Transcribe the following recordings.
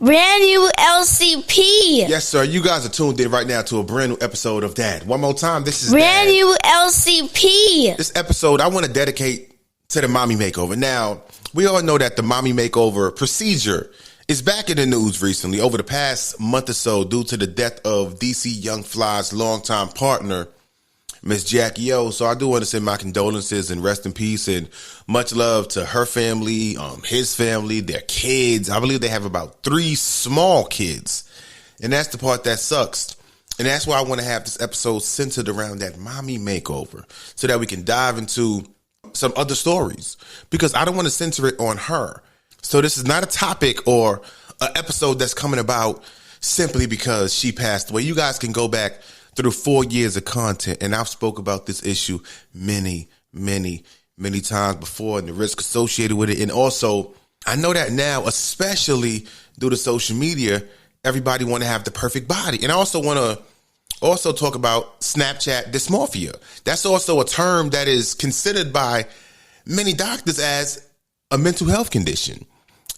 Brand new LCP. Yes, sir. You guys are tuned in right now to a brand new episode of Dad. One more time, this is Brand Dad. new LCP. This episode I want to dedicate to the mommy makeover. Now, we all know that the mommy makeover procedure is back in the news recently over the past month or so due to the death of DC Young Fly's longtime partner, Miss Jackie O. So I do want to send my condolences and rest in peace and much love to her family, his family, their kids. I believe they have about 3 small kids. And that's the part that sucks. And that's why I want to have this episode centered around that mommy makeover so that we can dive into some other stories because I don't want to center it on her. So this is not a topic or an episode that's coming about simply because she passed away. You guys can go back through 4 years of content, and I've spoke about this issue many times before and the risk associated with it. And also, I know that now, especially due to social media, everybody want to have the perfect body. And I also want to talk about Snapchat dysmorphia. That's also a term that is considered by many doctors as a mental health condition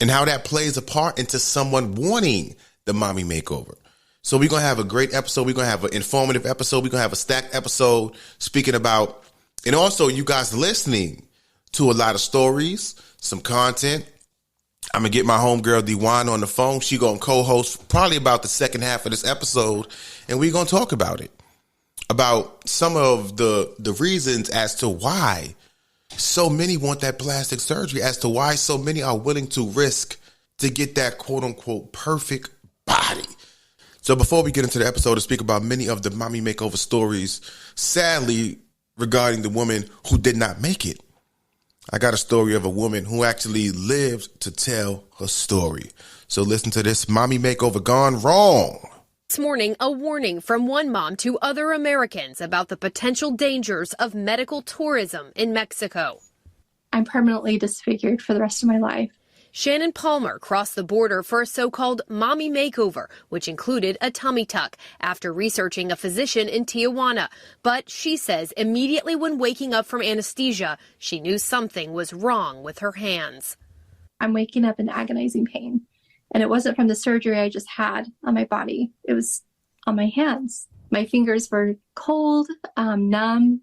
and how that plays a part into someone wanting the mommy makeover. So we're going to have a great episode. We're going to have an informative episode. We're going to have a stacked episode speaking about, and also you guys listening to a lot of stories, some content. I'm going to get my homegirl Dewan on the phone. She going to co-host probably about the second half of this episode, and we're going to talk about it, about some of the reasons as to why so many want that plastic surgery, as to why so many are willing to risk to get that quote-unquote perfect body. So before we get into the episode to speak about many of the mommy makeover stories, sadly, regarding the woman who did not make it, I got a story of a woman who actually lived to tell her story. So listen to this mommy makeover gone wrong. This morning, a warning from one mom to other Americans about the potential dangers of medical tourism in Mexico. I'm permanently disfigured for the rest of my life. Shannon Palmer crossed the border for a so-called mommy makeover, which included a tummy tuck, after researching a physician in Tijuana. But she says immediately when waking up from anesthesia, she knew something was wrong with her hands. I'm waking up in agonizing pain, and it wasn't from the surgery I just had on my body. It was on my hands. My fingers were cold, numb,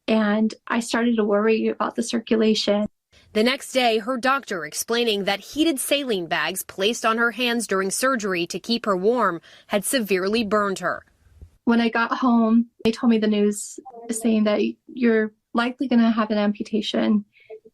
and I started to worry about the circulation. The next day, her doctor explaining that heated saline bags placed on her hands during surgery to keep her warm had severely burned her. When I got home, they told me the news saying that you're likely going to have an amputation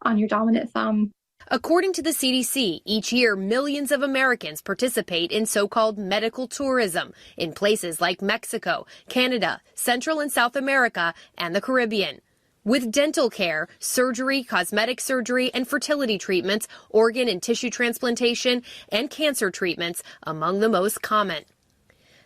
on your dominant thumb. According to the CDC, each year millions of Americans participate in so-called medical tourism in places like Mexico, Canada, Central and South America, and the Caribbean. With dental care, surgery, cosmetic surgery, and fertility treatments, organ and tissue transplantation, and cancer treatments among the most common.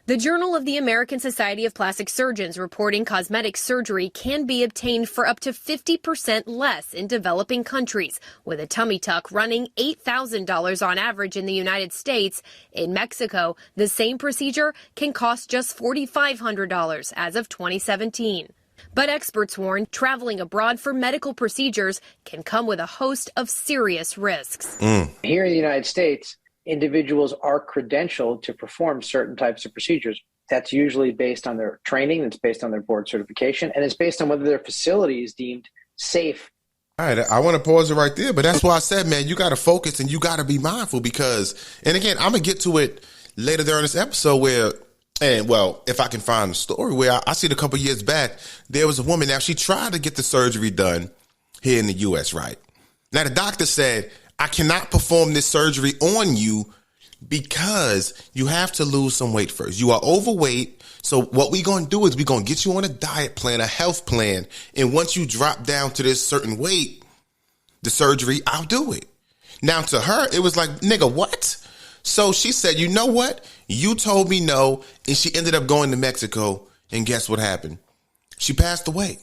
The Journal of the American Society of Plastic Surgeons reporting cosmetic surgery can be obtained for up to 50% less in developing countries, with a tummy tuck running $8,000 on average in the United States. In Mexico, the same procedure can cost just $4,500 as of 2017. But experts warn traveling abroad for medical procedures can come with a host of serious risks. Here in the United States, individuals are credentialed to perform certain types of procedures. That's usually based on their training, it's based on their board certification, and it's based on whether their facility is deemed safe. All right, I want to pause it right there, but that's why I said, man, you got to focus and you got to be mindful because, and again, I'm going to get to it later during this episode where, and well, if I can find the story where I seen a couple years back, there was a woman. Now she tried to get the surgery done here in the U.S., right? Now the doctor said, I cannot perform this surgery on you because you have to lose some weight first. You are overweight. So what we're going to do is we're going to get you on a diet plan, a health plan. And once you drop down to this certain weight, the surgery, I'll do it. Now to her, it was like, nigga, what? So she said, you know what? You told me no. And she ended up going to Mexico. And guess what happened? She passed away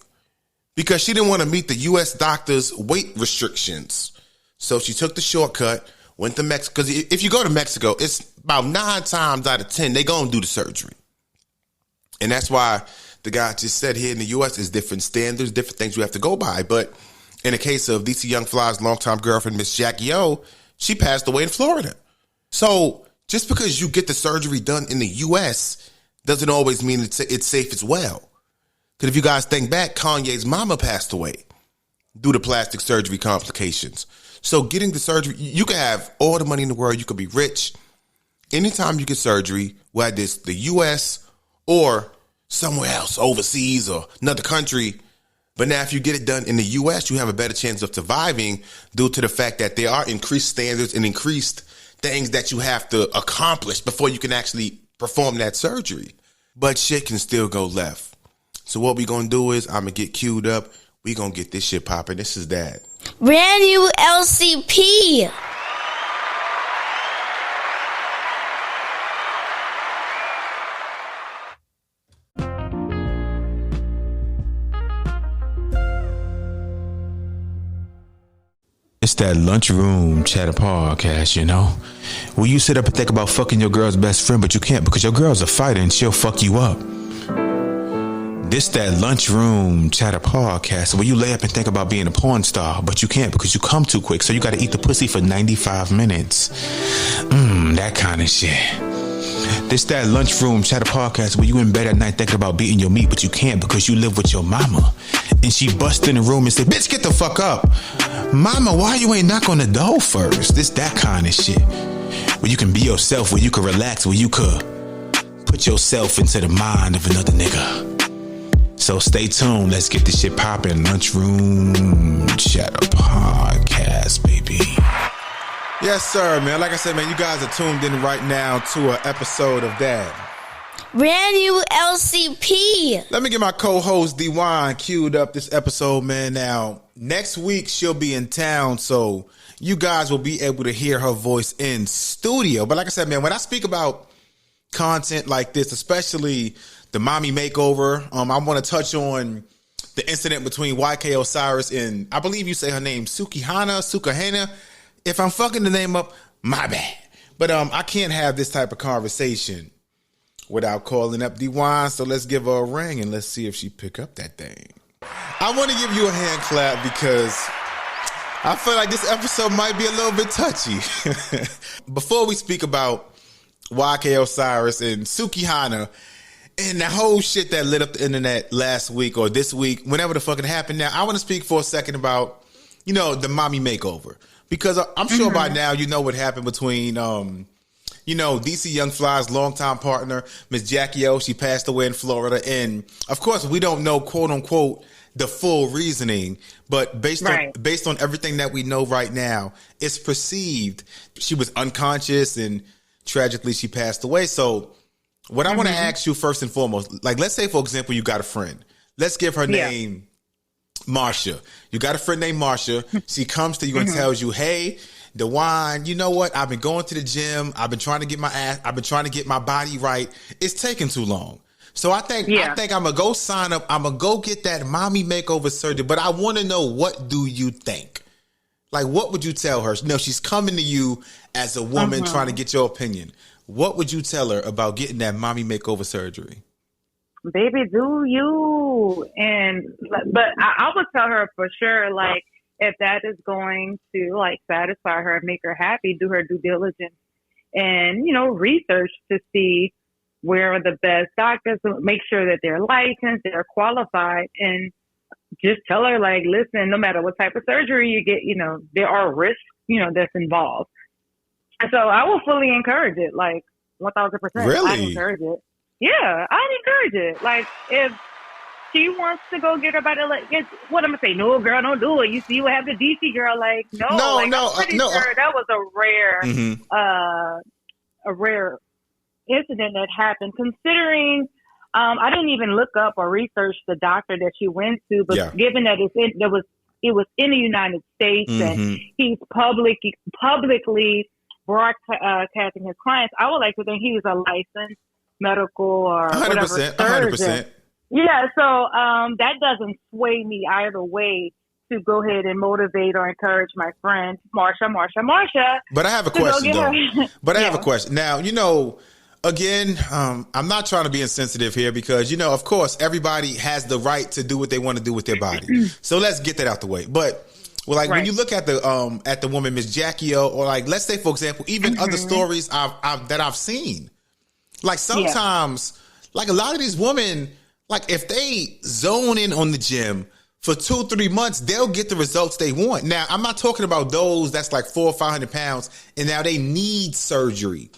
because she didn't want to meet the U.S. doctor's weight restrictions. So she took the shortcut, went to Mexico. Because if you go to Mexico, it's about 9 times out of 10, they're going to do the surgery. And that's why the guy just said here in the U.S. is different standards, different things you have to go by. But in the case of DC Young Fly's longtime girlfriend, Miss Jackie O, she passed away in Florida. So Just because you get the surgery done in the U.S. doesn't always mean it's safe as well. Because if you guys think back, Kanye's mama passed away due to plastic surgery complications. So getting the surgery, you can have all the money in the world. You could be rich. Anytime you get surgery, whether it's the U.S. or somewhere else, overseas or another country, but now if you get it done in the U.S., you have a better chance of surviving due to the fact that there are increased standards and increased things that you have to accomplish before you can actually perform that surgery. But shit can still go left. So what we going to do is I'm going to get queued up. We going to get this shit popping. This is that. Brand new LCP. It's that lunchroom chatter podcast, you know, where you sit up and think about fucking your girl's best friend, but you can't because your girl's a fighter and she'll fuck you up. This that lunchroom chatter podcast where you lay up and think about being a porn star, but you can't because you come too quick, so you got to eat the pussy for 95 minutes. That kind of shit. This that lunchroom chatter podcast where you in bed at night thinking about beating your meat, but you can't because you live with your mama. And she bust in the room and say, bitch, get the fuck up. Mama, why you ain't knock on the door first? This that kind of shit. Where you can be yourself, where you can relax, where you could put yourself into the mind of another nigga. So stay tuned. Let's get this shit popping. Lunchroom Chatter Podcast, baby. Yes, sir, man. Like I said, man, you guys are tuned in right now to an episode of that. Brand new LCP. Let me get my co-host D-Wine queued up this episode, man. Now, next week she'll be in town, so you guys will be able to hear her voice in studio. But like I said, man, when I speak about content like this, especially the mommy makeover, I want to touch on the incident between YK Osiris and, I believe you say her name, Sukahana. If I'm fucking the name up, my bad. But I can't have this type of conversation without calling up D-Wine, so let's give her a ring and let's see if she pick up that thing. I want to give you a hand clap because I feel like this episode might be a little bit touchy. Before we speak about YK Osiris and Sukihana and the whole shit that lit up the internet last week or this week, whenever the fuck it happened, now I want to speak for a second about, you know, the mommy makeover. Because I'm sure by now you know what happened between, you know, DC Young Fly's longtime partner, Miss Jackie O. She passed away in Florida. And, of course, we don't know, quote, unquote, the full reasoning. But based on everything that we know right now, it's perceived she was unconscious and tragically she passed away. So what I want to ask you first and foremost, like, let's say, for example, you got a friend. Let's give her name Marsha. You got a friend named Marsha. She comes to you and tells you, hey, DeWine, you know what? I've been going to the gym. I've been trying to get my body right. It's taking too long. So I think I'm gonna go sign up. I'm gonna go get that mommy makeover surgery. But I want to know, what do you think? Like, what would you tell her? You know, she's coming to you as a woman trying to get your opinion. What would you tell her about getting that mommy makeover surgery? Baby, do you? But I would tell her for sure, like, if that is going to, like, satisfy her and make her happy, do her due diligence and, you know, research to see where are the best doctors, make sure that they're licensed, they're qualified, and just tell her, like, listen, no matter what type of surgery you get, you know, there are risks, you know, that's involved. And so I will fully encourage it, like, 1,000%. Really? I encourage it. Yeah, I'd encourage it. Like, if she wants to go get her body, like, what I'm gonna say? No, girl, don't do it. You see what happened to DC girl? Like, no, I'm pretty sure that was a rare incident that happened. Considering, I didn't even look up or research the doctor that she went to, but given that it was in the United States and he's publicly broadcasting his clients, I would like to think he was a licensed medical or 100%, whatever surgeon. 100%. Yeah, so that doesn't sway me either way to go ahead and motivate or encourage my friend Marsha. But I have a question though. But I have a question. Now, you know, again, I'm not trying to be insensitive here because, you know, of course, everybody has the right to do what they want to do with their body. So let's get that out the way. But Well, like when Right. you look at the woman, Miss Jackie O, or like, let's say, for example, even other stories I've seen, like sometimes, like a lot of these women, like if they zone in on the gym for 2-3 months, they'll get the results they want. Now, I'm not talking about those that's like 400 or 500 pounds and now they need surgery.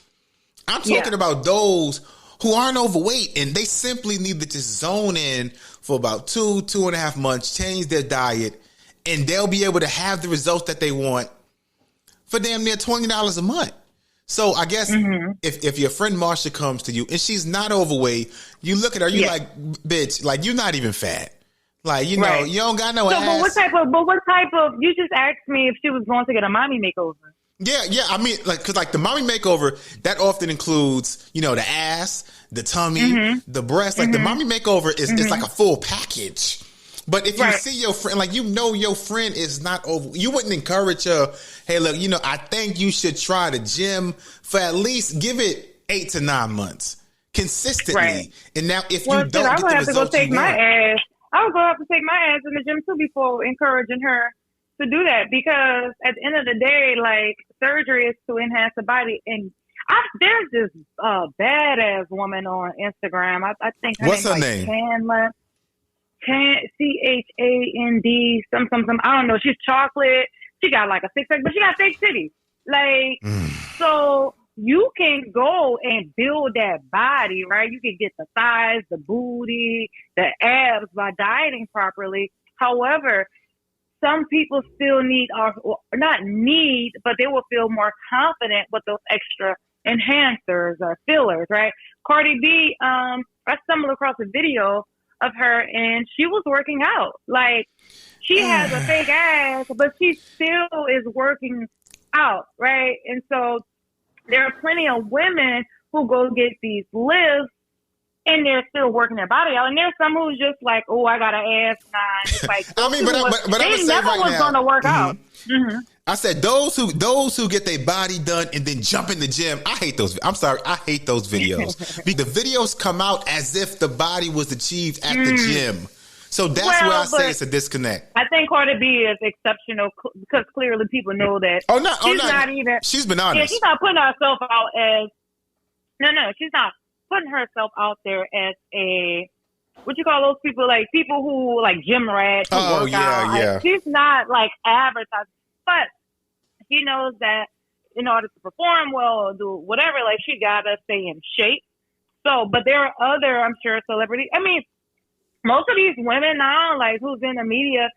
I'm talking about those who aren't overweight and they simply need to just zone in for about 2.5 months, change their diet, and they'll be able to have the results that they want for damn near $20 a month. So I guess if your friend Marsha comes to you and she's not overweight, you look at her, you like, bitch, like you're not even fat. Like, you know, you don't got no ass. But what type of, you just asked me if she was going to get a mommy makeover. Yeah. I mean, like, cause like the mommy makeover, that often includes, you know, the ass, the tummy, the breast. Like the mommy makeover is like a full package. But if you see your friend, like, you know, your friend is not over, you wouldn't encourage her. Hey, look, you know, I think you should try the gym for at least give it 8 to 9 months consistently. Right. And now if you Well, don't I get would the have to go results take you my want, ass. I would go have to take my ass in the gym too before encouraging her to do that, because at the end of the day, like, surgery is to enhance the body. And there's this badass woman on Instagram. I think what's her name? Chandler. CHAND, some. I don't know. She's chocolate. She got like a 6-pack, but she got fake titties. Like, so you can go and build that body, right? You can get the thighs, the booty, the abs by dieting properly. However, some people still need, or not need, but they will feel more confident with those extra enhancers or fillers, right? Cardi B, I stumbled across a video of her and she was working out. Like, she has a fake ass, but she still is working out, right? And so there are plenty of women who go get these lifts and they're still working their body out. And there's some who's just like, oh, I got an ass nine. Like, I mean, but they never was going to work out. I said those who get their body done and then jump in the gym. I hate those. I'm sorry, I hate those videos. The videos come out as if the body was achieved at the gym. So that's where I say it's a disconnect. I think Cardi B is exceptional because clearly people know that. She's been honest. Yeah, she's not putting herself out as. No, she's not putting herself out there as a. What you call those people? Like people who like gym rats who work out. Yeah. She's not like advertising, but she knows that in order to perform well or do whatever, like she gotta stay in shape. So, but there are other, I'm sure, celebrities. I mean, most of these women now, like who's in the media,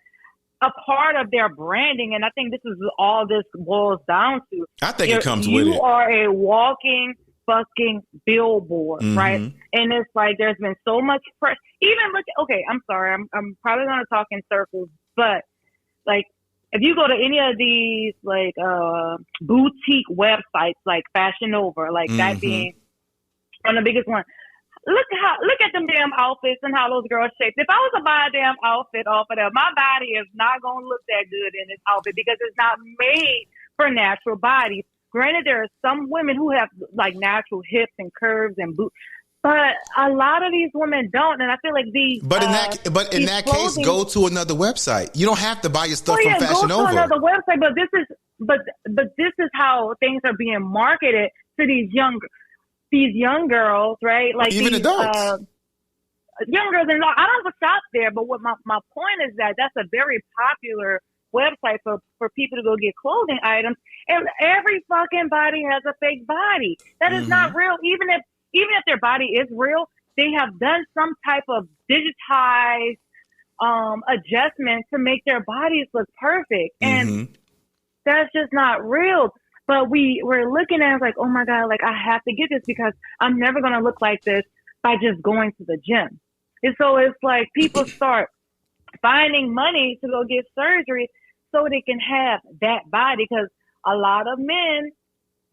a part of their branding, and I think this is all this boils down to. I think it comes with it. You are a walking fucking billboard, right? And it's like there's been so much press. Even look, okay, I'm sorry, I'm probably gonna talk in circles, but like if you go to any of these like boutique websites like Fashion Nova, like that being one of the biggest ones. Look at them damn outfits and how those girls shaped. If I was to buy a damn outfit off of them, my body is not going to look that good in this outfit because it's not made for natural bodies. Granted, there are some women who have like natural hips and curves and boots, but a lot of these women don't. And I feel like these. But in that case, go to another website. You don't have to buy your stuff from Fashion Nova. Go to another website. But this is how things are being marketed to these young girls, right? Like even these, adults. Young girls, and I don't shop there, but what my point is that that's a very popular website for people to go get clothing items, and every fucking body has a fake body. That is not real. Even if their body is real, they have done some type of digitized adjustment to make their bodies look perfect. And that's just not real. But we're looking at it like, oh my God, like I have to get this because I'm never going to look like this by just going to the gym. And so it's like people start finding money to go get surgery so they can have that body, because a lot of men,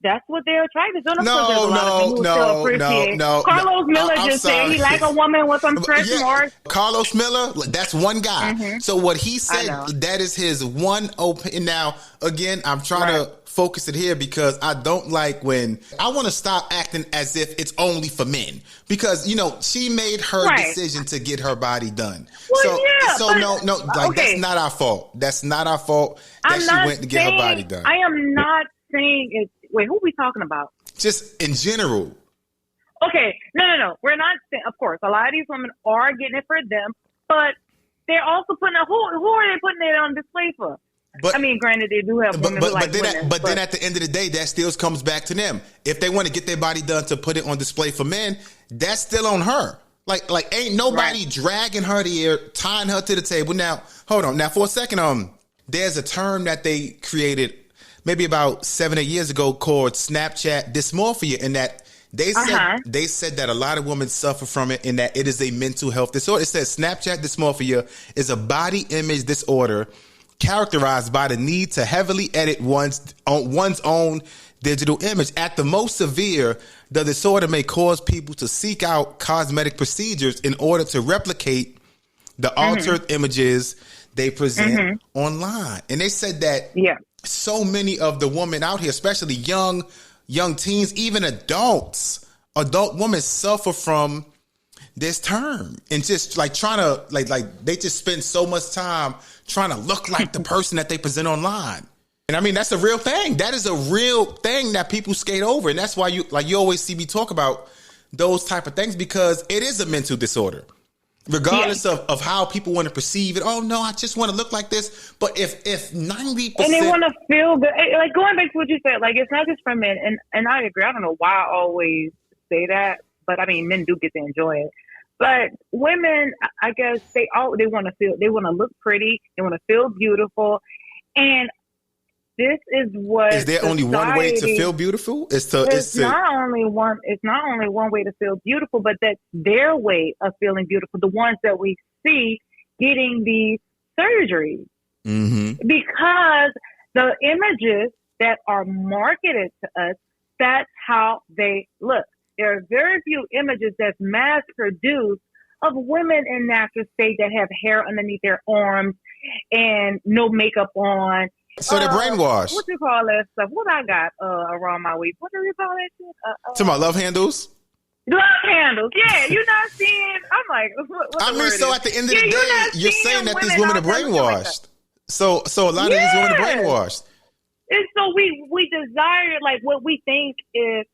that's what they're attracted to. No. Carlos Miller just said he like a woman with some stretch marks. Carlos Miller, that's one guy. So what he said, that is his one open. Now, again, I'm trying to focus it here because I don't like when I want to stop acting as if it's only for men because, you know, she made her decision to get her body done. Well, that's not our fault. That's not our fault that she went to get her body done. I am not saying it's, wait, who are we talking about? Just in general. Okay, no. We're not saying, of course, a lot of these women are getting it for them, but they're also putting who are they putting it on display for? But, I mean, granted, they do have women who like women. But then at the end of the day, that still comes back to them. If they want to get their body done to put it on display for men, that's still on her. Like ain't nobody dragging her there, tying her to the table. Now, hold on. Now, for a second, there's a term that they created maybe about 7 or 8 years ago called Snapchat dysmorphia, in that they said that a lot of women suffer from it, and that it is a mental health disorder. It says Snapchat dysmorphia is a body image disorder characterized by the need to heavily edit one's own digital image. At the most severe, the disorder may cause people to seek out cosmetic procedures in order to replicate the altered images they present online. And they said that so many of the women out here, especially young teens, even adult women, suffer from this term and just like trying to like they just spend so much time trying to look like the person that they present online. And I mean, that's a real thing. That is a real thing that people skate over. And that's why you always see me talk about those type of things, because it is a mental disorder, regardless of how people want to perceive it. Oh no, I just want to look like this. But if 90% and they want to feel good, like going back to what you said, like it's not just for men. And I agree. I don't know why I always say that, but I mean, men do get to enjoy it. But women, I guess they want to look pretty. They want to feel beautiful. And this is what is there only one way to feel beautiful? It's not only one way to feel beautiful, but that's their way of feeling beautiful. The ones that we see getting the surgery, because the images that are marketed to us, that's how they look. There are very few images that's mass produced of women in natural state that have hair underneath their arms and no makeup on. So they're brainwashed. What do you call that stuff? What I got around my waist? What do you call that shit? To my love handles? Love handles. Yeah, you're not seeing. I'm like, at the end of the day, you're saying that these women are brainwashed. So a lot of these women are brainwashed. And so we desire like what we think is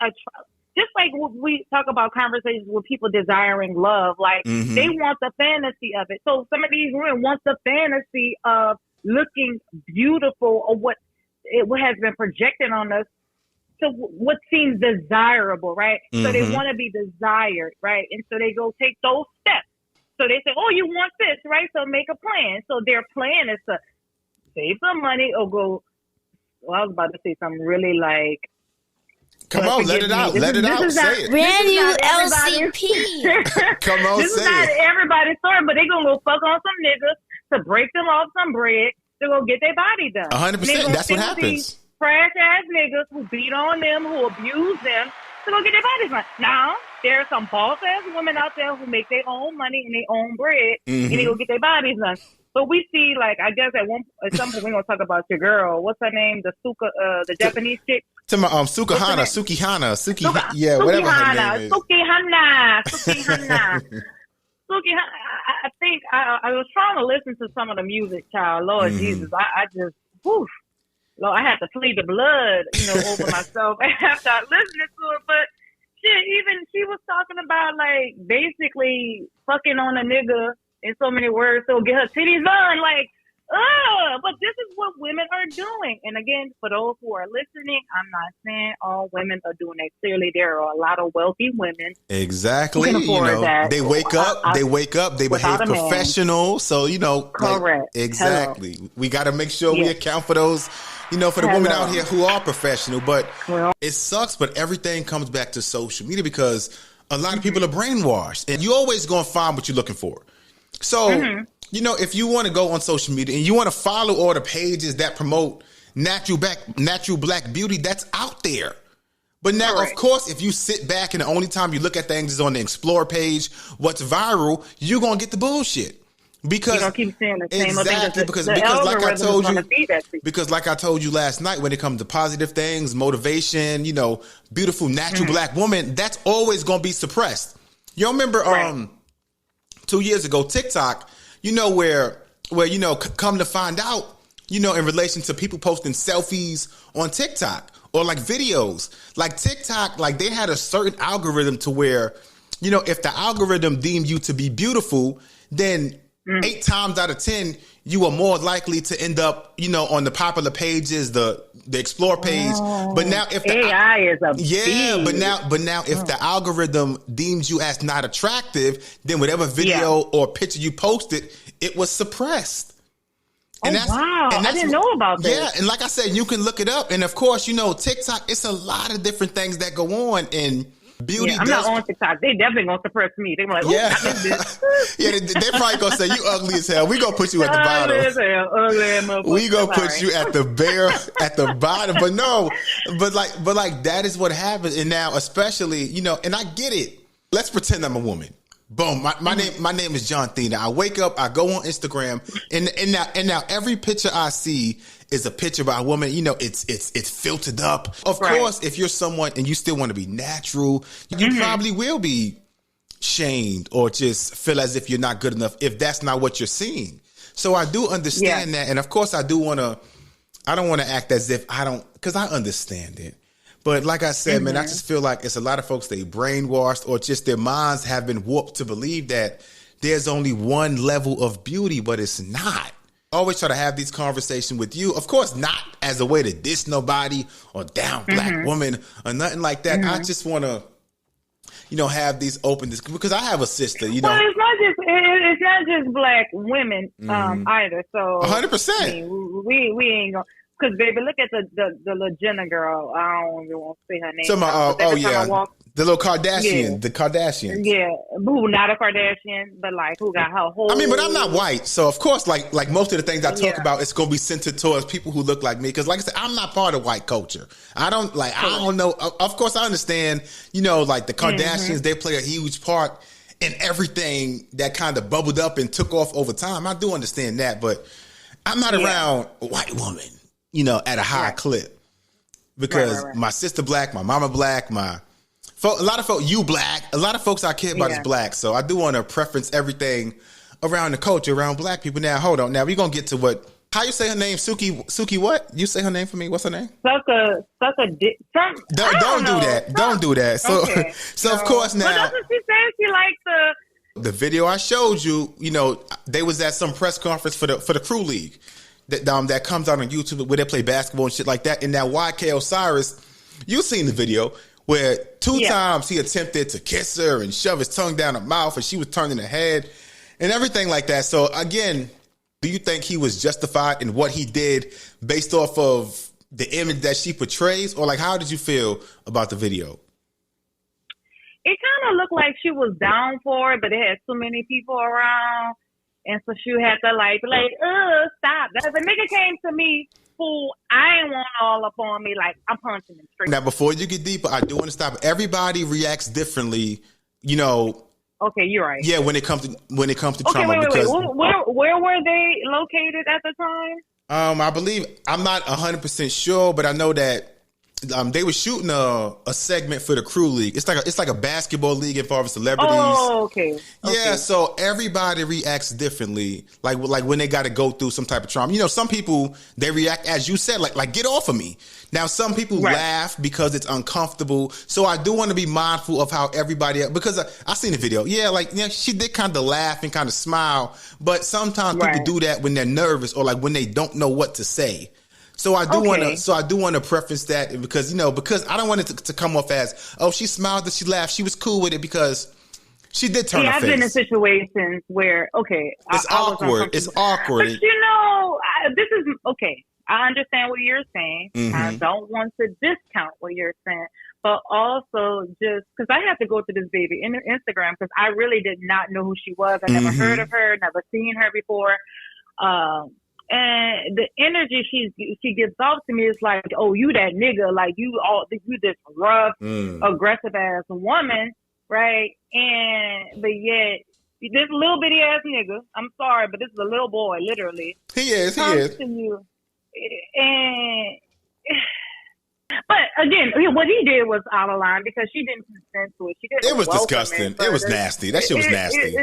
just like we talk about conversations with people desiring love, like they want the fantasy of it. So some of these women want the fantasy of looking beautiful, or what has been projected on us. So what seems desirable, right? So they want to be desired, right? And so they go take those steps. So they say, oh, you want this, right? So make a plan. So their plan is to save some money or go, well, I was about to say something really like, come on, let it out. Let it out. Say it. Brand new LCP. Come on, this is not everybody's story, but they're going to go fuck on some niggas to break them off some bread to go get their body done. 100%. That's what happens. Fresh ass niggas who beat on them, who abuse them to go get their bodies done. Now, there are some boss ass women out there who make their own money and their own bread and they go get their bodies done. But we see, like, I guess at some point we're gonna talk about your girl. What's her name? The Japanese chick. To my Sukihana, yeah, whatever her name is. Sukihana. I think I was trying to listen to some of the music, child. Lord Jesus, I just, whew, Lord, I had to plead the blood, over myself after I listened to it. But shit, even she was talking about like basically fucking on a nigga in so many words, so get her titties done. Like, but this is what women are doing. And again, for those who are listening, I'm not saying all women are doing that. Clearly, there are a lot of wealthy women. Exactly. Who can afford that. They wake up, they behave professional. So, correct. Like, exactly. Hello. We got to make sure we account for those, for the women out here who are professional. But it sucks, but everything comes back to social media because a lot of people are brainwashed. And you're always going to find what you're looking for. So, if you want to go on social media and you want to follow all the pages that promote natural black beauty, that's out there. But now, of course, if you sit back and the only time you look at things is on the Explore page, what's viral, you're going to get the bullshit. Because you're gonna keep seeing the same exactly because like I told you, you. because like I told you last night, when it comes to positive things, motivation, beautiful natural black woman, that's always gonna be suppressed. You remember 2 years ago, TikTok, where come to find out, in relation to people posting selfies on TikTok or like videos, like TikTok, like they had a certain algorithm to where, if the algorithm deemed you to be beautiful, then 8 times out of 10, you are more likely to end up, on the popular pages, the explore page. But now if the AI is a beast. but now if the algorithm deems you as not attractive, then whatever video or picture you posted, it was suppressed. And wow. I didn't know about this. Yeah, and like I said, you can look it up. And of course, TikTok, it's a lot of different things that go on, and beauty. I'm not on TikTok. They definitely gonna suppress me. They're like, yeah, they probably gonna say you ugly as hell. We gonna put you at the bottom. We gonna put you at the bottom. But no, but like that is what happens. And now, especially, and I get it. Let's pretend I'm a woman. Boom. My name is John Thena. I wake up, I go on Instagram, and now every picture I see is a picture by a woman. It's filtered up. Of course, if you're someone and you still want to be natural, you probably will be shamed or just feel as if you're not good enough if that's not what you're seeing. So I do understand that. And of course I don't want to act as if I don't, because I understand it. But like I said, man, I just feel like it's a lot of folks, they brainwashed or just their minds have been warped to believe that there's only one level of beauty, but it's not. I always try to have these conversations with you. Of course, not as a way to diss nobody or down black woman or nothing like that. I just want to, have these open discussions because I have a sister, Well, it's not just black women either. So 100%. We ain't gonna. Because, baby, look at the little Jenna girl. I don't even want to say her name. The little Kardashian. The Kardashians. Yeah. Who, not a Kardashian, but, who got her whole... I mean, but I'm not white. So, of course, like most of the things I talk about, it's going to be centered towards people who look like me. Because, like I said, I'm not part of white culture. I don't know. Of course, I understand, the Kardashians, they play a huge part in everything that kind of bubbled up and took off over time. I do understand that. But I'm not around a white woman. At a high clip, because my sister black, my mama black, a lot of folks, you black, a lot of folks I care about is black. So I do want to preference everything around the culture, around black people. Now, hold on. Now we're going to get to how you say her name? Suki what? You say her name for me? What's her name? Sucka dick. Don't do that. Don't do that. So, okay. Of course now. But doesn't she say she likes the video I showed you, they was at some press conference for the Crew League. That comes out on YouTube where they play basketball and shit like that. And now YK Osiris, you've seen the video where 2 times he attempted to kiss her and shove his tongue down her mouth and she was turning her head and everything like that. So again, do you think he was justified in what he did based off of the image that she portrays? Or how did you feel about the video? It kind of looked like she was down for it, but it had so many people around. And so she had to be like, stop. If a nigga came to me, fool, I ain't want all up on me, I'm punching him straight. Now, before you get deeper, I do want to stop. Everybody reacts differently, Okay, you're right. Yeah, when it comes to trauma. Wait. Where were they located at the time? I believe, I'm not 100% sure, but I know that they were shooting a segment for the Crew League. It's like a basketball league involving celebrities. Oh, okay. Yeah, so everybody reacts differently. Like when they got to go through some type of trauma. Some people, they react as you said, like get off of me. Now some people laugh because it's uncomfortable. So I do want to be mindful of how everybody, because I seen the video. Yeah, she did kind of laugh and kind of smile, but sometimes people do that when they're nervous or when they don't know what to say. So I do want to preference that because I don't want it to come off as, oh, she smiled and she laughed, she was cool with it, because she did turn her face. I've been in situations where it's awkward. It's awkward. But this is okay. I understand what you're saying. I don't want to discount what you're saying, but also just because I have to go to this baby in Instagram because I really did not know who she was. I never heard of her, never seen her before. And the energy she gives off to me is like, oh, you that nigga, you this rough, aggressive ass woman, right? But yet this little bitty ass nigga, I'm sorry, but this is a little boy, literally. He is. Comes to you, and but again, what he did was out of line because she didn't consent to it. She didn't. It was disgusting. It was nasty. That shit was nasty.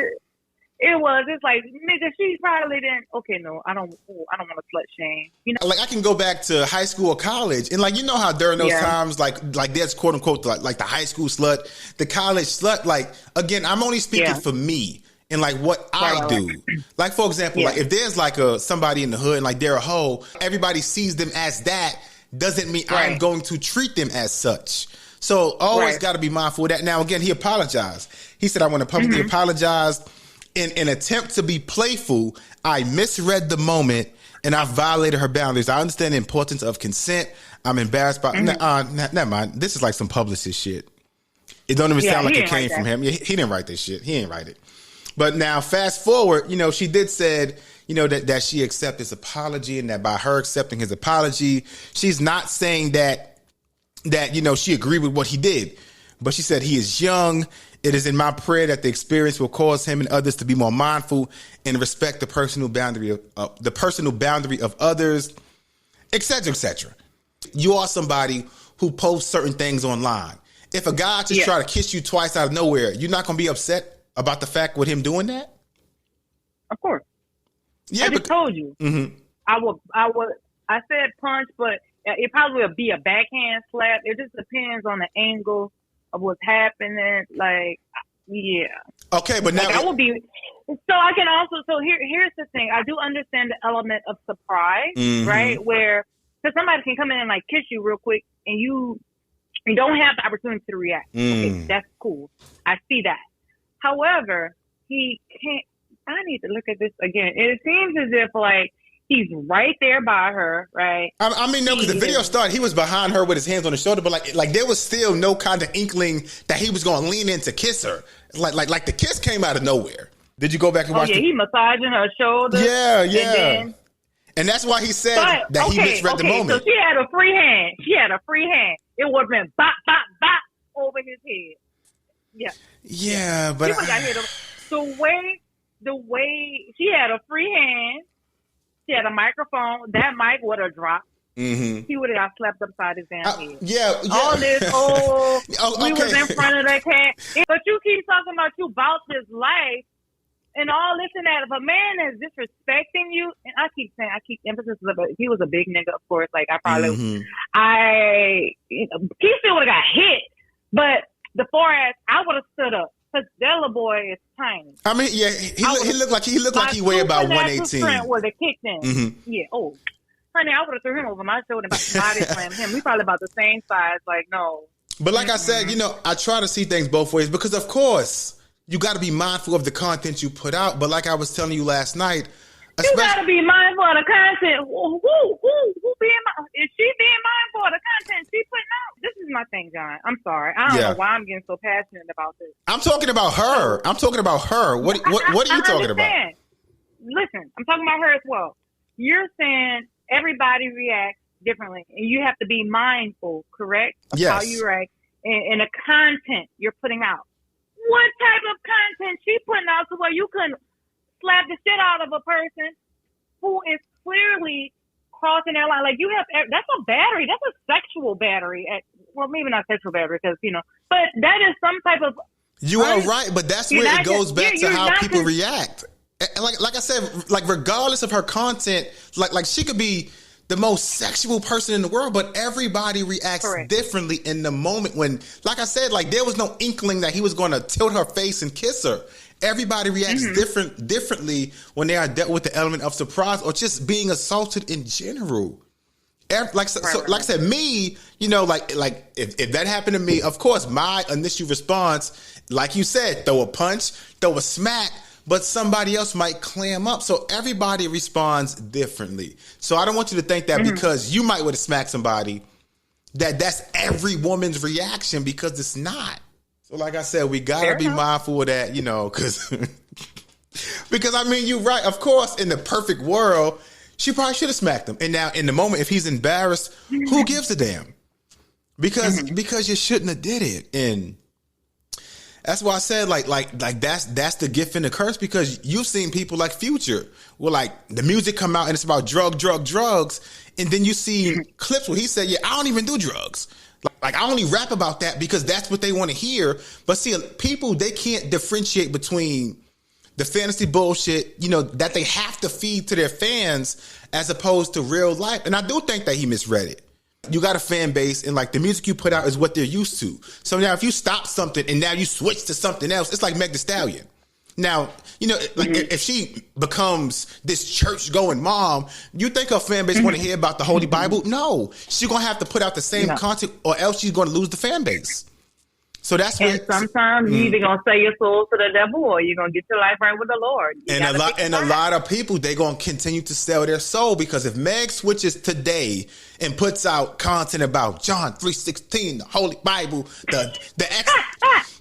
It was. It's like, nigga, she probably didn't. Okay, no, I don't want to slut shame. You know, like I can go back to high school or college, and like you know how during those times, like there's quote unquote like the high school slut, the college slut. Like again, I'm only speaking for me and like what I do. Like for example, like if there's like somebody in the hood and like they're a hoe, everybody sees them as that. Doesn't mean I'm going to treat them as such. So always got to be mindful of that. Now again, he apologized. He said, "I want to publicly apologize." In an attempt to be playful, I misread the moment and I violated her boundaries. I understand the importance of consent. I'm embarrassed by... never mind. This is like some publicist shit. It don't even sound like it came from him. He didn't write this shit. He ain't write it. But now fast forward, you know, she did said, you know, that she accepted his apology and that by her accepting his apology, she's not saying that, you know, she agreed with what he did. But she said he is young. It is in my prayer that the experience will cause him and others to be more mindful and respect the personal boundary of others, etc., etc. You are somebody who posts certain things online. If a guy just try to kiss you twice out of nowhere, you're not going to be upset about the fact with him doing that? Of course. Yeah, I just told you. I said punch, but it probably would be a backhand slap. It just depends on the angle of what's happening. Like, okay, but now like I will be. So I can also. So here's the thing. I do understand the element of surprise, right? Where because somebody can come in and like kiss you real quick, and you don't have the opportunity to react. Okay, that's cool. I see that. However, he can't. I need to look at this again. It seems as if like he's right there by her, right? I mean, no, because the video started, he was behind her with his hands on her shoulder, but like there was still no kind of inkling that he was going to lean in to kiss her. Like the kiss came out of nowhere. Did you go back and watch? He massaging her shoulder. Yeah. And that's why he said that he misread the moment. So she had a free hand. It would have been bop, bop, bop over his head. Yeah, but the way she had a free hand. She had a microphone. That mic would have dropped. He would have got slapped upside his damn head. All this, we was in front of that cat. But you keep talking about you about this life and all this and that. If a man is disrespecting you, and I keep emphasis, if he was a big nigga, of course, like I probably, he still would have got hit. But the forehead, I would have stood up. Because Della boy is tiny. I mean, he looked like he weighed about 118. Would have kicked him. Yeah. Oh, honey, I would have threw him over my shoulder and body slammed him. We probably about the same size. Like, no. But like I said, you know, I try to see things both ways because, of course, you got to be mindful of the content you put out. But like I was telling you last night, you got to be mindful of the content. Who is she being mindful of the content she putting out? This is my thing, John. I'm sorry. I don't know why I'm getting so passionate about this. I'm talking about her. What are you talking about? Listen, I'm talking about her as well. You're saying everybody reacts differently, and you have to be mindful, correct? Of how you react and the content you're putting out. What type of content she putting out to where you couldn't slap the shit out of a person who is clearly crossing that line? Like, you have, that's a battery. That's a sexual battery. Well, maybe not sexual battery because, you know, but that is some type of. You are right, but that's where it goes back to how people react. And like I said, like regardless of her content, like she could be the most sexual person in the world, but everybody reacts differently in the moment when, like I said, like there was no inkling that he was going to tilt her face and kiss her. Everybody reacts differently when they are dealt with the element of surprise or just being assaulted in general. Like I said, me, you know, like if that happened to me, of course, my initial response, like you said, throw a punch, throw a smack, but somebody else might clam up. So everybody responds differently. So I don't want you to think that because you might would have smacked somebody, that's every woman's reaction, because it's not. So like I said, we got to be mindful of that, you know, because I mean, you're right. Of course, in the perfect world, she probably should have smacked him. And now in the moment, if he's embarrassed, who gives a damn? Because you shouldn't have did it. And That's why I said like that's the gift and the curse, because you've seen people like Future where like the music come out and it's about drugs, and then you see clips where he said, yeah, I don't even do drugs. Like I only rap about that because that's what they want to hear. But see, people, they can't differentiate between the fantasy bullshit, you know, that they have to feed to their fans as opposed to real life. And I do think that he misread it. You got a fan base, and like the music you put out is what they're used to. So now if you stop something and now you switch to something else, it's like Meg Thee Stallion. Now, you know, like if she becomes this church going mom, you think her fan base want to hear about the Holy Bible? No, she's going to have to put out the same content or else she's going to lose the fan base. So that's and sometimes you either gonna sell your soul to the devil or you're gonna get your life right with the Lord. A lot of people, they gonna continue to sell their soul, because if Meg switches today and puts out content about John 3:16, the Holy Bible, the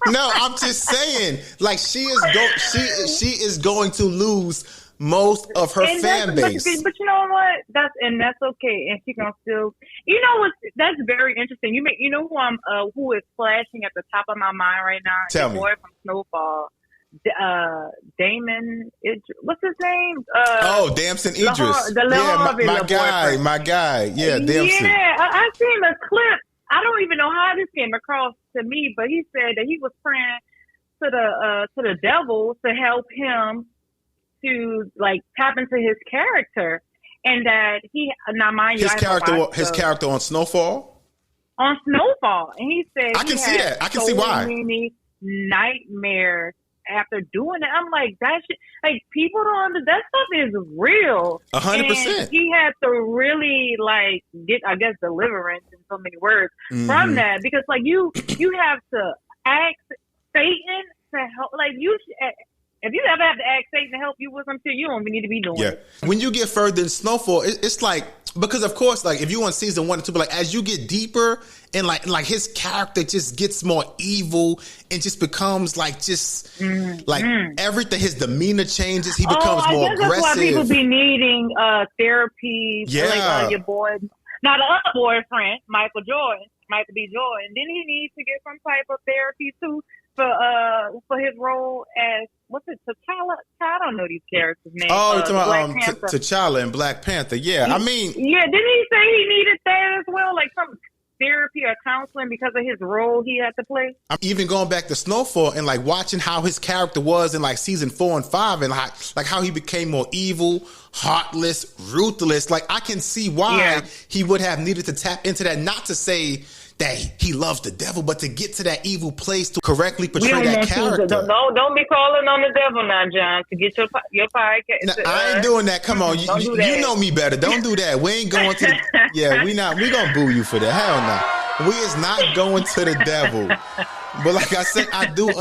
no, I'm just saying, like she is going to lose most of her fan base. But you know what? That's okay, and she's gonna still. You know what? That's very interesting. You know who is flashing at the top of my mind right now? Tell me. The boy from Snowfall, Damon. What's his name? Damson Idris. My guy. Yeah, Damson. Yeah, I seen a clip. I don't even know how this came across to me, but he said that he was praying to the devil to help him to like tap into his character, and that his character on Snowfall, and he said I can see that. I can see why. Many nightmares after doing it. I'm like, that shit, like people don't that stuff is real. 100%. He had to really like get, I guess, deliverance in so many words from that, because like you have to ask Satan to help. Like if you ever have to ask Satan to help you with something, you don't even need to be doing it. When you get further in Snowfall, it's like, because of course, like if you want season 1 and 2, but like as you get deeper and like his character just gets more evil and just becomes like like everything, his demeanor changes. He becomes more aggressive. That's why people be needing therapy. Yeah, like your boy, not the other boyfriend, Michael B. Jordan. Then he needs to get some type of therapy too for his role as, what's it, T'Challa? I don't know these characters' names. Oh, you're talking about T'Challa and Black Panther. Yeah, I mean, yeah. Didn't he say he needed that as well, like some therapy or counseling because of his role he had to play? I'm even going back to Snowfall and like watching how his character was in like season 4 and 5, and like how he became more evil, heartless, ruthless. Like I can see why he would have needed to tap into that. Not to say that he loves the devil, but to get to that evil place to correctly portray that character. Don't be calling on the devil now, John, to get your podcast. Now, I ain't doing that. Come on, you know me better. Don't do that. We ain't going to. We gonna boo you for that. Hell no. We is not going to the devil. But like I said, I do.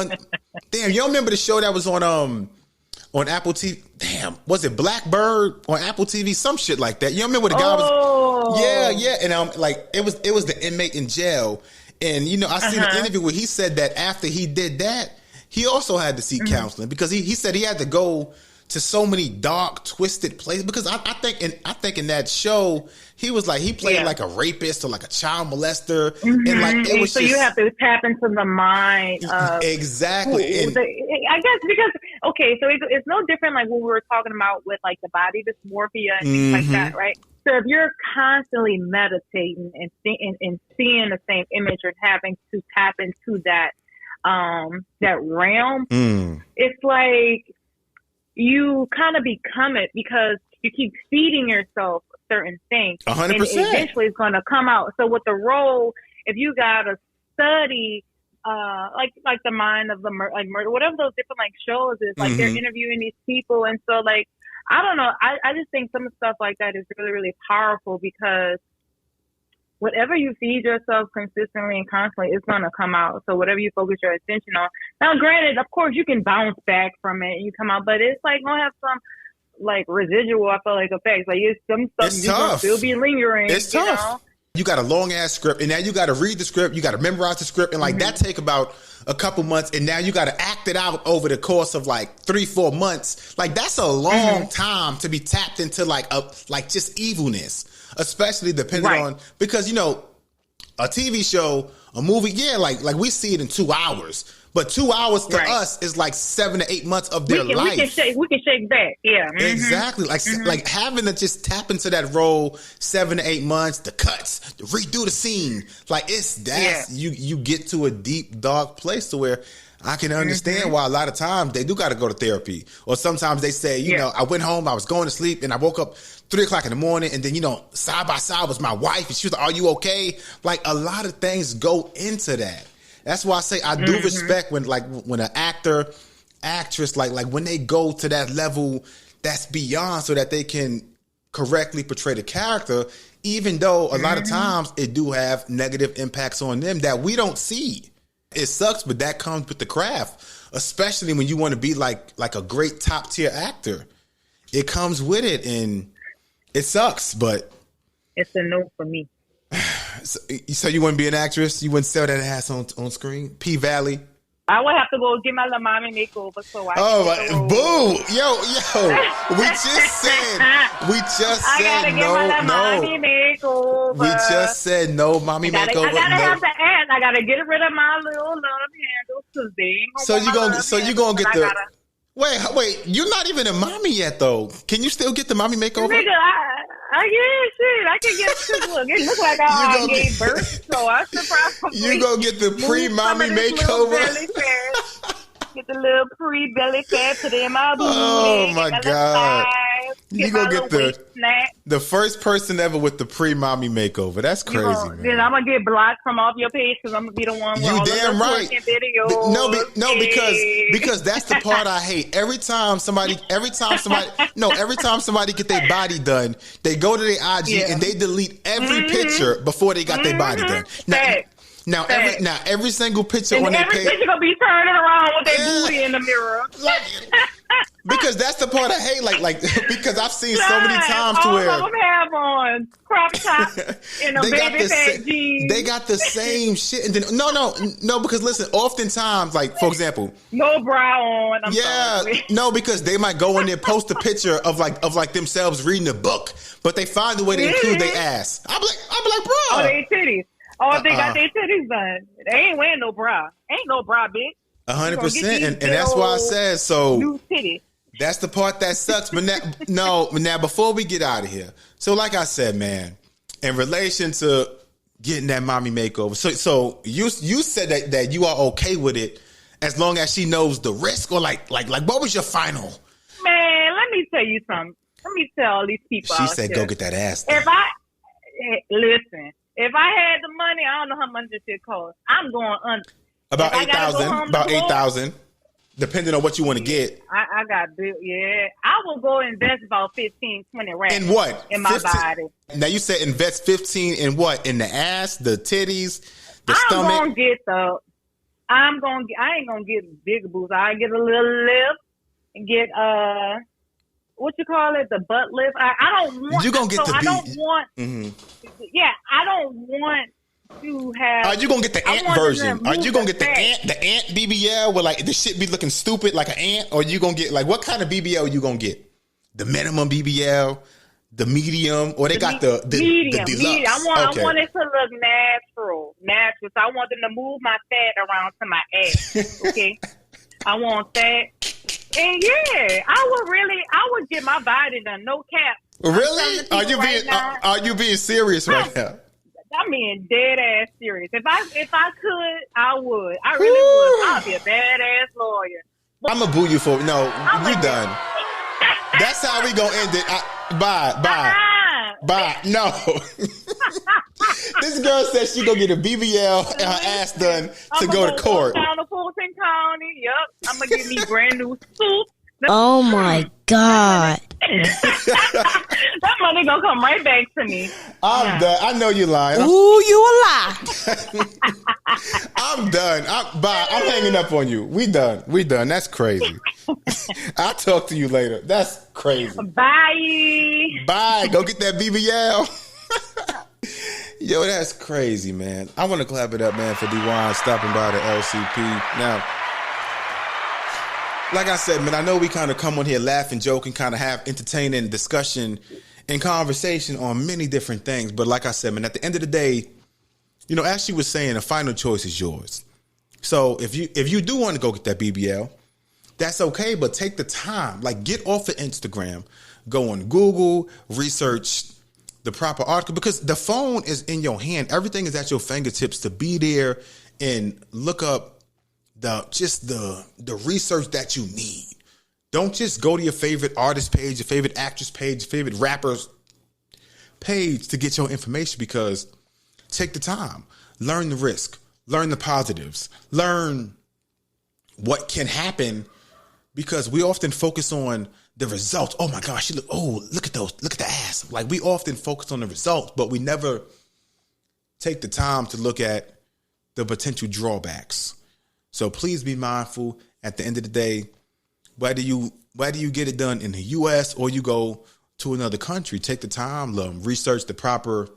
Damn, you don't remember the show that was on Apple TV? Damn, was it Blackbird on Apple TV? Some shit like that. You don't remember the guy was? Yeah. And like it was the inmate in jail, and you know I seen an interview where he said that after he did that, he also had to seek counseling, because he said he had to go to so many dark, twisted places. Because I think in that show he was like, he played like a rapist or like a child molester, and like it was. So you have to tap into the mind of exactly. I guess because so it's no different like what we were talking about with like the body dysmorphia and things like that, right? So if you're constantly meditating and seeing the same image or having to tap into that realm, it's like you kind of become it because you keep feeding yourself certain things. 100%. And eventually it's going to come out. So with the role, if you got to study, like the mind of the murder, whatever those different like shows is, like they're interviewing these people. And so like, I don't know. I just think some stuff like that is really, really powerful, because whatever you feed yourself consistently and constantly, it's going to come out. So whatever you focus your attention on. Now, granted, of course, you can bounce back from it and you come out, but it's like going to have some like residual, I feel like, effects. Like it's some stuff it's you tough. can still be lingering. It's tough. Know? You got a long ass script, and now you got to read the script. You got to memorize the script, and like that take about a couple months, and now you got to act it out over the course of like 3-4 months. Like that's a long time to be tapped into like just evilness, especially depending on, because you know a TV show, a movie, like we see it in 2 hours. But 2 hours to Right. us is like 7 to 8 months of their We life. can shake back. Yeah. Mhm. Exactly. Like having to just tap into that role 7 to 8 months, the cuts, to redo the scene. Like you get to a deep, dark place to where I can understand why a lot of times they do got to go to therapy. Or sometimes they say, you know, I went home, I was going to sleep, and I woke up 3 o'clock in the morning, and then, you know, side by side was my wife, and she was like, are you okay? Like, a lot of things go into that. That's why I say I do respect when an actor, actress, like when they go to that level that's beyond so that they can correctly portray the character, even though a lot of times it do have negative impacts on them that we don't see. It sucks, but that comes with the craft, especially when you want to be like a great top tier actor. It comes with it, and it sucks, but It's a no for me. So you wouldn't be an actress? You wouldn't sell that ass on screen? P Valley? I would have to go get my little mommy makeover so I can get the role. Boo! Yo! We just said I gotta get my little mommy makeover. We just said no mommy makeover. I gotta have the ass. I gotta get rid of my little love handles because they ain't gonna get the. Wait! You're not even a mommy yet, though. Can you still get the mommy makeover? Nigga, I can get this look. It looks like I gave birth, so I should probably. You gonna get the pre-mommy makeover? Get the little pre-belly fat, put it in my booty. Oh my God! You gonna get snack. the first person ever with the pre-mommy makeover. That's crazy, man. Then I'm gonna get blocked from off your page because I'm gonna be the one with you all damn the right. videos. Because that's the part I hate. Every time somebody get their body done, they go to their IG and they delete every picture before they got their body done. Now every single picture and on their every page. picture gonna be turning around with their booty in the mirror. Because that's the part I hate. Like because I've seen so many times to where all of them have on crop top and a baby fat jeans. They got the same shit. And then no. Because listen, oftentimes, like for example, no bra on. I'm sorry. No, because they might go in there, post a picture of like themselves reading a book, but they find a way to include their ass. I'm like, bro. Oh, they titties. Oh, if they got their titties done, they ain't wearing no bra. Ain't no bra, bitch. 100%, and that's why I said so. New titties. That's the part that sucks. But now before we get out of here, so like I said, man, in relation to getting that mommy makeover, so you said that you are okay with it as long as she knows the risk, or like what was your final? Man, let me tell you something. Let me tell all these people. She said, "Go get that ass." Then. Listen, if I had the money, I don't know how much this shit costs. I'm going under. About 8,000. About 8,000. Depending on what you want to get. I got built, yeah. I will go invest about 15, 20 racks. In what? In my 15? body. Now you said invest 15 in what? In the ass, the titties, the stomach? I ain't gonna get big boobs. I get a little lip and get what you call it, the butt lift. I don't want. You gonna get the I B. don't want. Mm-hmm. Yeah, I don't want to have. Are you gonna get the ant version? Are you gonna get the ant BBL where like the shit be looking stupid like an ant, or you gonna get like what kind of BBL you gonna get? The minimum BBL, the medium, or they got the medium. The deluxe. Medium. I want it to look natural. So I want them to move my fat around to my ass. Okay, I want that. And yeah, I would get my body done, no cap. Really? Are you being serious right now? I'm being dead ass serious. If I could, I would. I really would. I'll be a badass lawyer. I'm gonna boo you for you done. That's how we gonna end it. Bye. No. This girl said she gonna get a BBL and her ass done to go to court. Down to Fulton County. Yep. I'm gonna get me brand new suit. Oh my God. That money gonna come right back to me. I'm done. I know you're lying. Ooh, you a lie. I'm done. Bye. I'm hanging up on you. We done. That's crazy. I'll talk to you later. That's crazy. Bye. Go get that BBL. Yo, that's crazy, man. I want to clap it up, man, for D-Wan stopping by the LCP. Now, like I said, man, I know we kind of come on here laughing, joking, kind of have entertaining discussion and conversation on many different things. But like I said, man, at the end of the day, as she was saying, the final choice is yours. So if you do want to go get that BBL, that's okay, but take the time. Like, get off of Instagram, go on Google, research the proper article, because the phone is in your hand. Everything is at your fingertips to be there and look up the research that you need. Don't just go to your favorite artist page, your favorite actress page, your favorite rapper's page to get your information, because take the time, learn the risk, learn the positives, learn what can happen, because we often focus on the results. Oh my gosh, look at the ass. Like, we often focus on the results, but we never take the time to look at the potential drawbacks. So please be mindful. At the end of the day, whether you get it done in the US or you go to another country, take the time, research the proper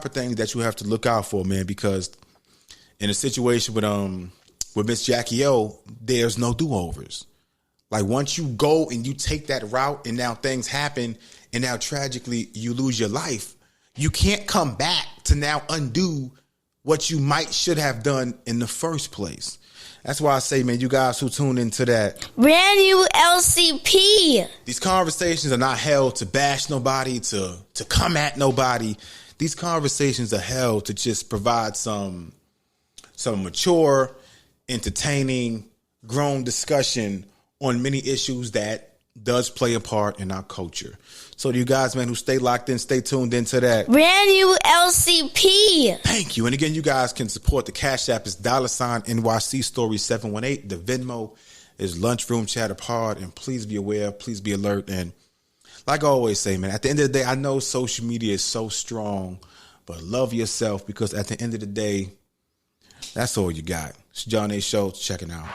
things that you have to look out for, man, because in a situation with Miss Jackie O, there's no do-overs. Like, once you go and you take that route and now things happen and now tragically you lose your life, you can't come back to now undo what you should have done in the first place. That's why I say, man, you guys who tune into that Brand new LCP. These conversations are not held to bash nobody, to come at nobody. These conversations are held to just provide some mature, entertaining, grown discussion on many issues that does play a part in our culture. So to you guys, man, who stay locked in, stay tuned into that Brand new LCP. Thank you. And again, you guys can support the Cash App is $NYC Story 718. The Venmo is Lunchroom Chatter Pod. And please be aware, please be alert. And like I always say, man, at the end of the day, I know social media is so strong, but love yourself, because at the end of the day, that's all you got. It's John A. Schultz checking out.